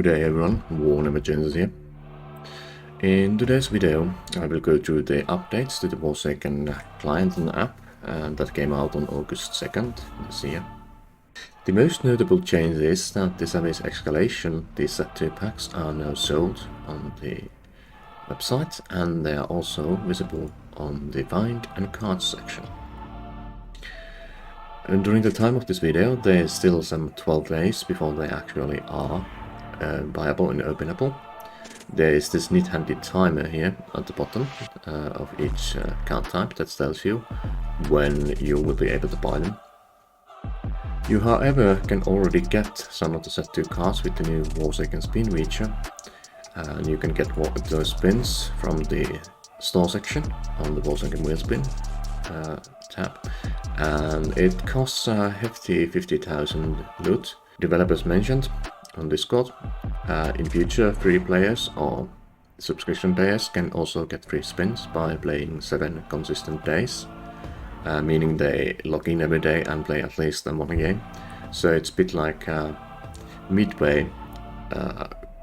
Good day everyone, Warsaken here. In today's video I will go through the updates to the Warsaken client and app that came out on August 2nd this year. The most notable change is that this service escalation, the set 2 packs are now sold on the website and they are also visible on the find and cards section. And during the time of this video there is still some 12 days before they actually are buyable and openable. There is this neat handy timer here at the bottom of each card type that tells you when you will be able to buy them. You however can already get some of the set 2 cards with the new Warsaken spin feature, and you can get those spins from the store section on the Warsaken wheel spin tab, and it costs a hefty 50,000 loot. Developers mentioned on Discord, in future free players or subscription players can also get free spins by playing 7 consistent days, meaning they log in every day and play at least one game. So it's a bit like a midway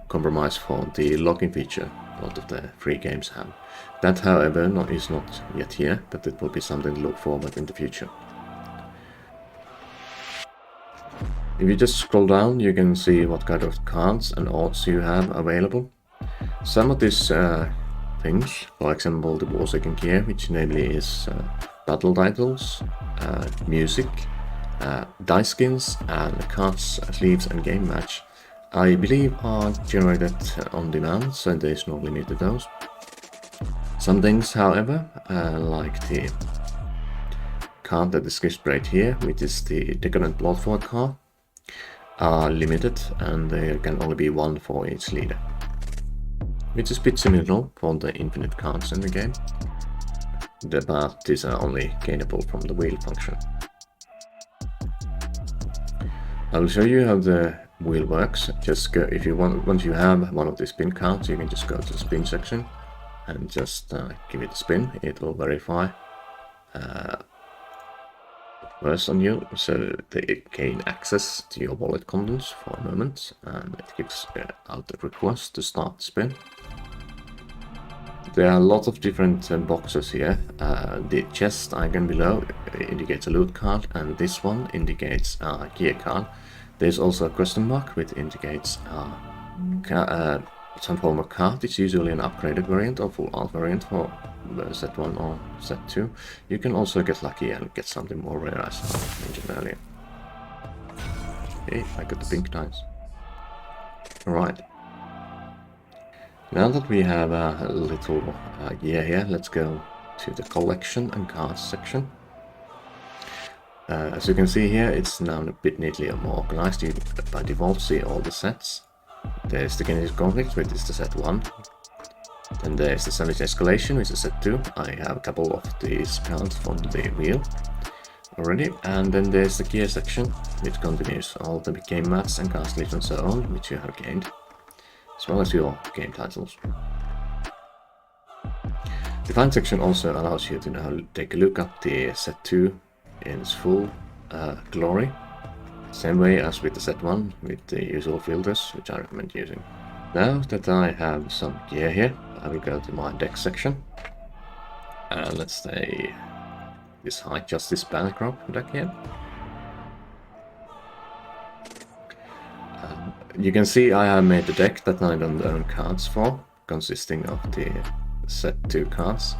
compromise for the login feature a lot of the free games have. That however is not yet here, but it will be something to look forward in the future. If you just scroll down, you can see what kind of cards and odds you have available. Some of these things, for example the Warsaken gear, which namely is battle titles, music, dice skins, and cards, sleeves and game match, I believe are generated on demand, so there is no limit to those. Some things, however, like the card that is displayed here, which is the Decadent Bloodfort card, are limited and there can only be one for each leader, which is a bit similar for the infinite cards in the game, but these are only gainable from the wheel function. I will show you how the wheel works. Just go, if you want, once you have one of the spin cards, you can just go to the spin section and just give it a spin. It will verify first on you, so they gain access to your wallet contents for a moment, and it gives out a request to start the spin. There are lots of different boxes here. The chest icon below indicates a loot card, and this one indicates a gear card. There's also a question mark which indicates some form of card. It's usually an upgraded variant or full art variant for set 1 or set 2. You can also get lucky and get something more rare, as I mentioned earlier. Okay, I got the pink dice. Alright. Now that we have a little gear here, let's go to the collection and cards section. As you can see here, it's now a bit neatly more organized. You by default see all the sets. There's the Kinetic Conflict, which is the set 1. Then there's the Savage Escalation, which is set 2. I have a couple of these cards from the wheel already. And then there's the gear section, which continues all the game mats and card sleeves and so on, which you have gained, as well as your game titles. The find section also allows you to now take a look at the set 2 in its full glory. Same way as with the set 1, with the usual filters, which I recommend using. Now that I have some gear here, I will go to my deck section. Let's say this High Justice Battlecrop deck here. You can see I have made the deck that I don't own cards for, consisting of the set 2 cards.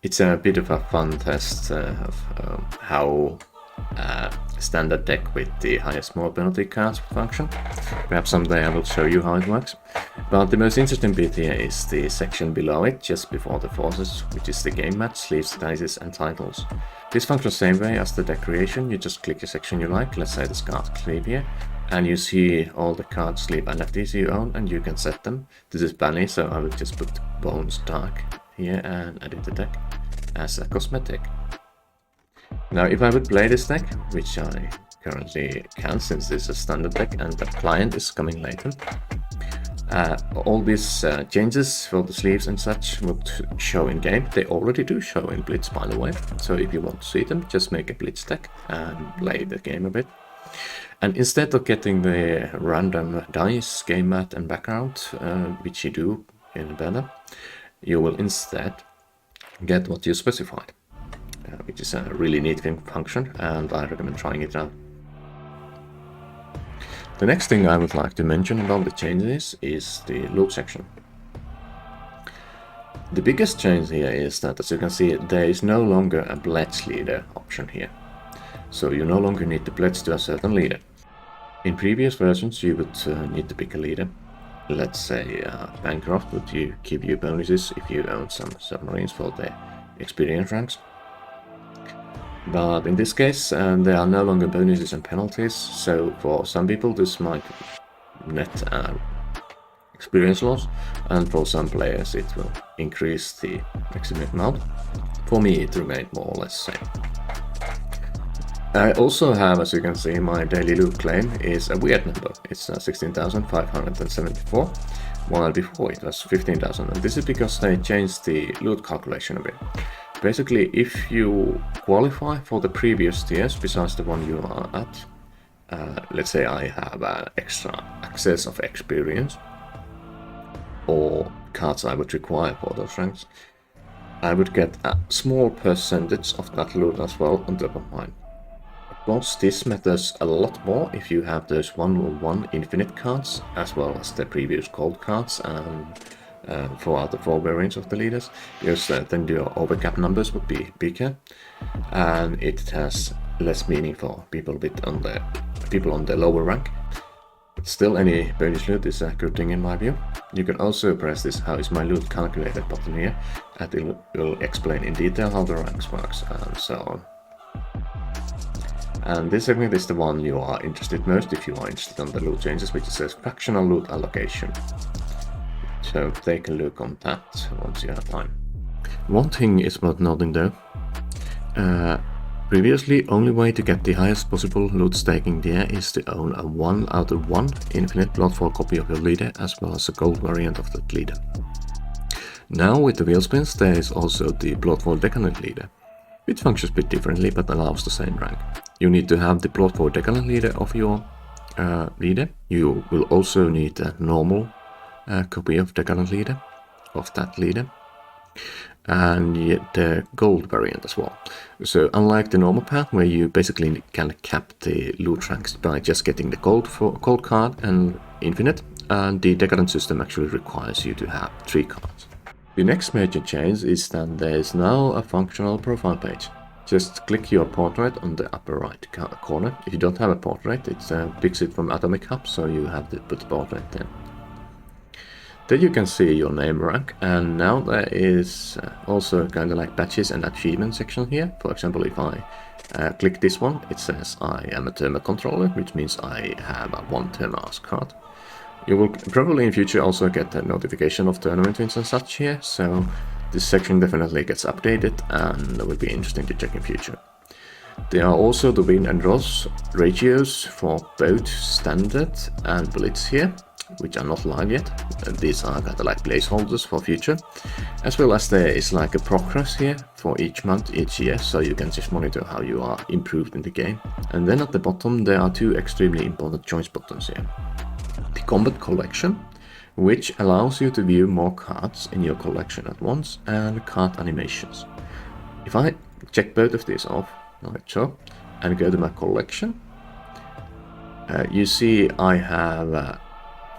It's a bit of a fun test of how standard deck with the highest more penalty cards function. Perhaps someday I will show you how it works. But the most interesting bit here is the section below it, just before the forces, which is the game match, sleeves, dices and titles. This functions the same way as the deck creation. You just click a section you like, let's say the card sleeve here, and you see all the card sleeve NFTs you own, and you can set them. This is Bunny, so I will just put Bones Dark here and edit the deck as a cosmetic. Now if I would play this deck, which I currently can since this is a standard deck and the client is coming later, all these changes for the sleeves and such would show in game. They already do show in Blitz, by the way, so if you want to see them, just make a Blitz deck and play the game a bit. And instead of getting the random dice, game mat and background, which you do in bellow, you will instead get what you specified, which is a really neat function, and I recommend trying it out. The next thing I would like to mention about the changes is the loot section. The biggest change here is that, as you can see, there is no longer a pledge leader option here. So you no longer need to pledge to a certain leader. In previous versions you would need to pick a leader. Let's say Bancroft would give you bonuses if you own some submarines for the experience ranks. But in this case there are no longer bonuses and penalties, so for some people this might net experience loss, and for some players it will increase the maximum amount. For me it remained more or less same. I also have, as you can see, my daily loot claim is a weird number. It's 16,574, while before it was 15,000, and this is because they changed the loot calculation a bit. Basically, if you qualify for the previous tiers besides the one you are at, let's say I have extra access of experience or cards I would require for those ranks, I would get a small percentage of that loot as well on top of mine. Of course, this matters a lot more if you have those 1/1 infinite cards as well as the previous gold cards and for the 4 variants of the leaders, because then your overcap numbers would be bigger and it has less meaning for people on the lower rank. But still, any bonus loot is a good thing in my view. You can also press this "How is my loot calculated" button here, and it will explain in detail how the ranks works and so on. And this segment is the one you are interested most if you are interested on the loot changes, which says fractional loot allocation. So take a look on that once you have time. One thing is worth noting though. Previously, only way to get the highest possible loot staking there is to own a 1/1 infinite bloodfall copy of your leader as well as a gold variant of that leader. Now with the wheel spins there is also the bloodfall decadent leader, which functions a bit differently but allows the same rank. You need to have the bloodfall decadent leader of your leader. You will also need a normal copy of decadent leader of that leader, and the gold variant as well. So unlike the normal path where you basically can cap the loot ranks by just getting the gold card and infinite, the decadent system actually requires you to have 3 cards. The next major change is that there is now a functional profile page. Just click your portrait on the upper right corner. If you don't have a portrait, it picks it from atomichub, so you have to put the portrait there. Then you can see your name rank, and now there is also kind of like badges and achievement section here. For example, if I click this one, it says I am a thermal controller, which means I have a 1 thermals card. You will probably in future also get a notification of tournament wins and such here, so this section definitely gets updated and will be interesting to check in future. There are also the win and loss ratios for both standard and blitz here, which are not live yet. These are kind of like placeholders for future, as well as there is like a progress here for each month, each year, so you can just monitor how you are improved in the game. And then at the bottom there are 2 extremely important choice buttons here. The combat collection, which allows you to view more cards in your collection at once, and card animations. If I check both of these off, like so, and go to my collection, you see I have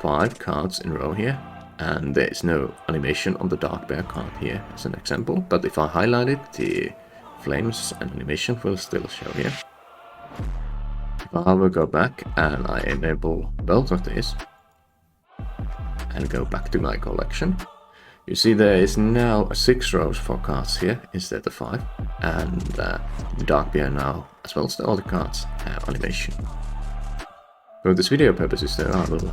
5 cards in a row here, and there is no animation on the Dark Bear card here as an example, but if I highlight it, the flames and animation will still show here. If I will go back and I enable both of these and go back to my collection, you see there is now 6 rows for cards here instead of 5, and the Dark Bear now, as well as the other cards, have animation. For this video purposes though, I will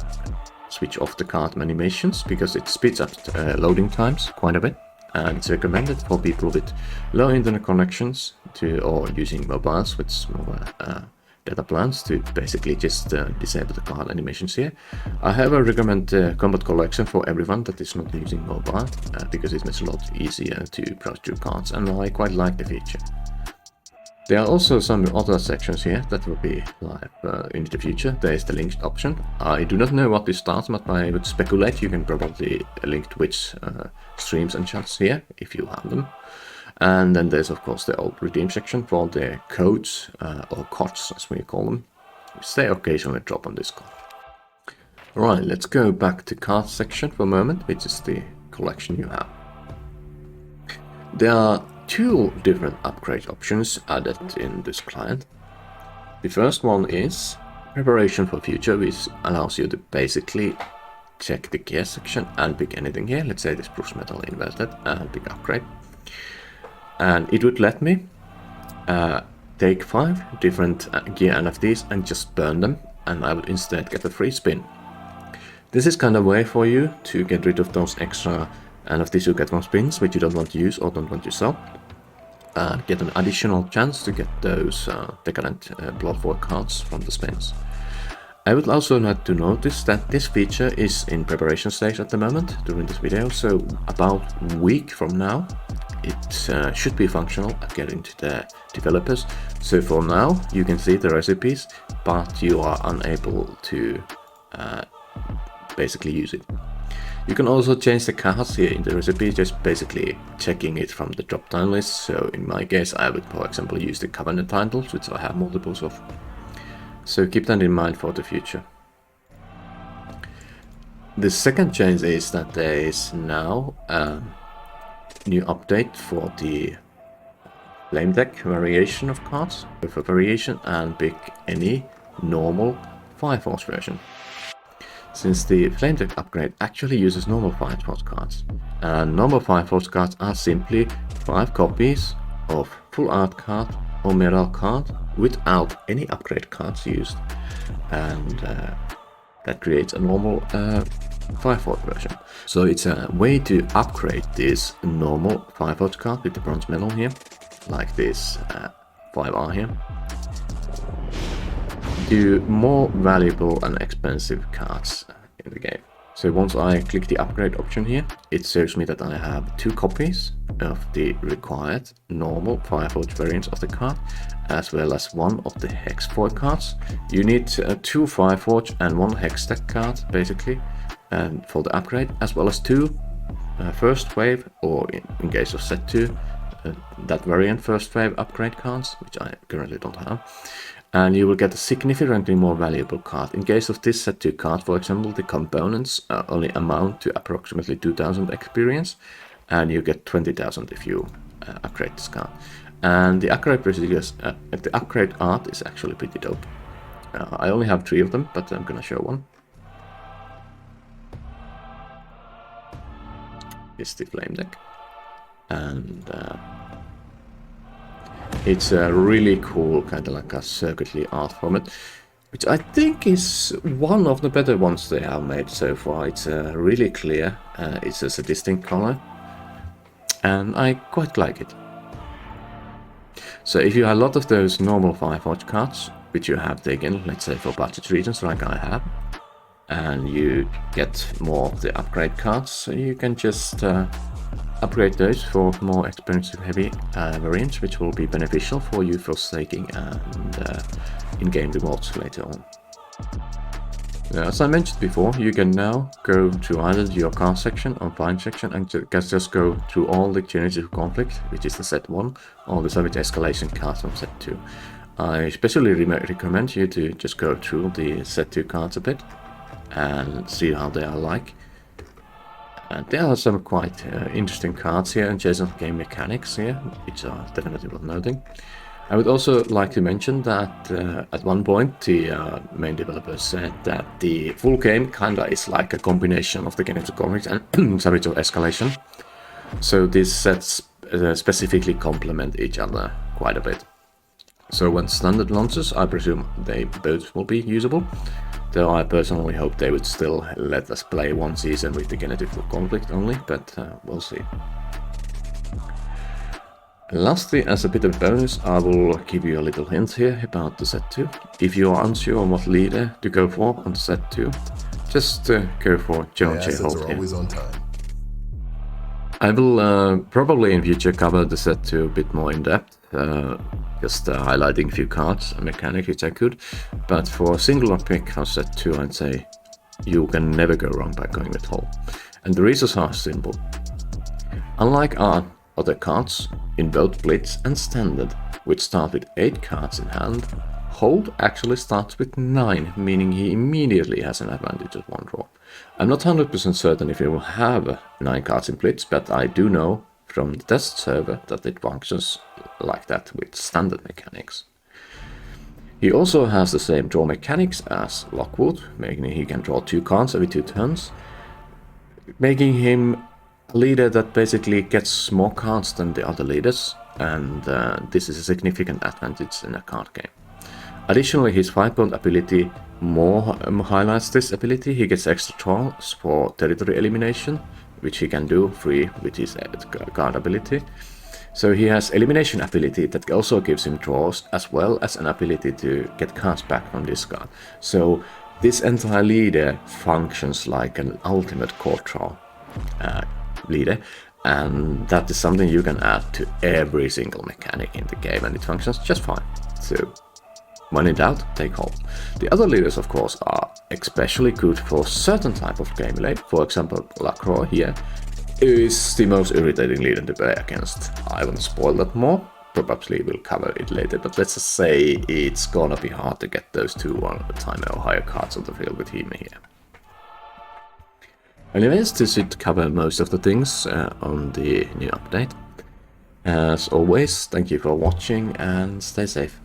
switch off the card animations because it speeds up loading times quite a bit, and it's recommended for people with low internet connections or using mobiles with smaller data plans to basically just disable the card animations here. I however recommend the combat collection for everyone that is not using mobile because it makes it a lot easier to browse through cards, and I quite like the feature. There are also some other sections here that will be live in the future. There is the linked option. I do not know what this starts, but I would speculate you can probably link Twitch streams and chats here if you have them. And then there's of course the old redeem section for the codes or cards as we call them, which they occasionally drop on Discord. Right, let's go back to cards section for a moment, which is the collection you have. There are two different upgrade options added in this client. The first one is preparation for future, which allows you to basically check the gear section and pick anything here. Let's say this Bruce Metal inverted and pick upgrade. And it would let me take 5 different gear NFTs and just burn them, and I would instead get a free spin. This is kind of a way for you to get rid of those extra NFTs you get from spins which you don't want to use or don't want to sell, and get an additional chance to get those Decadent Blood Void cards from the spins. I would also like to notice that this feature is in preparation stage at the moment during this video, so about a week from now it should be functional and get into the developers. So for now you can see the recipes, but you are unable to basically use it. You can also change the cards here in the recipe, just basically checking it from the drop down list. So in my case I would for example use the Covenant titles, which I have multiples of. So keep that in mind for the future. The second change is that there is now a new update for the Flame Deck variation of cards. With a variation and pick any normal Fire Force version. Since the Flame Deck upgrade actually uses normal Fire Force cards, and normal Fire Force cards are simply 5 copies of full art card or metal card without any upgrade cards used, and that creates a normal Fire Force version. So it's a way to upgrade this normal Fire Force card with the bronze medal here, like this 5R here, to more valuable and expensive cards in the game. So once I click the upgrade option here, it shows me that I have 2 copies of the required normal Fireforge variants of the card, as well as 1 of the Hex Void cards. You need 2 Fireforge and 1 Hex Deck card basically, and for the upgrade, as well as 2 first wave, or in case of set 2, that variant first wave upgrade cards, which I currently don't have. And you will get a significantly more valuable card. In case of this set 2 card, for example, the components only amount to approximately 2000 experience, and you get 20,000 if you upgrade this card. And the upgrade procedures, the upgrade art is actually pretty dope. I only have 3 of them, but I'm gonna show one. It's the Flame Deck, and it's a really cool kind of like a circuitry art format, which I think is one of the better ones they have made so far. It's really clear, it's a distinct color, and I quite like it. So if you have a lot of those normal Fireforge cards, which you have taken, let's say for budget reasons like I have, and you get more of the upgrade cards, so you can just upgrade those for more expensive heavy variants, which will be beneficial for you for staking and in-game rewards later on. As I mentioned before, you can now go to either your card section or find section and just go through all the Genesis Conflict, which is the set 1, or the Savage Escalation cards from set 2. I especially recommend you to just go through the set 2 cards a bit and see how they are like. And there are some quite interesting cards here and adjacent game mechanics here, which are definitely worth noting. I would also like to mention that at one point the main developer said that the full game kinda is like a combination of the Genetic Conflict and Savage Escalation. So these sets specifically complement each other quite a bit. So when standard launches, I presume they both will be usable. Though I personally hope they would still let us play one season with the Genetic Conflict only, but we'll see. Lastly, as a bit of bonus, I will give you a little hint here about the set 2. If you are unsure on what leader to go for on set 2, just go for Joan J. Holt here. Always on time. I will probably in future cover the set 2 a bit more in depth, just highlighting a few cards and mechanics which I could, but for a singular pick for set 2 I'd say you can never go wrong by going with Hull. And the reasons are simple. Unlike our other cards, in both Blitz and Standard, which start with 8 cards in hand, Hold actually starts with 9, meaning he immediately has an advantage of 1 draw. I'm not 100% certain if he will have 9 cards in Blitz, but I do know from the test server that it functions like that with Standard mechanics. He also has the same draw mechanics as Lockwood, making he can draw 2 cards every 2 turns, making him a leader that basically gets more cards than the other leaders, and this is a significant advantage in a card game. Additionally, his 5-point ability more highlights this ability. He gets extra draws for territory elimination, which he can do free with his card ability. So he has elimination ability that also gives him draws, as well as an ability to get cards back from discard. So this entire leader functions like an ultimate court draw leader, and that is something you can add to every single mechanic in the game, and it functions just fine. So when in doubt, take Hold. The other leaders, of course, are especially good for certain type of gameplay. For example, Lacroix here is the most irritating leader to play against. I won't spoil that more, probably we'll cover it later, but let's just say it's gonna be hard to get those 2 timer or higher cards on the field with him here. Anyways, this should cover most of the things on the new update. As always, thank you for watching and stay safe.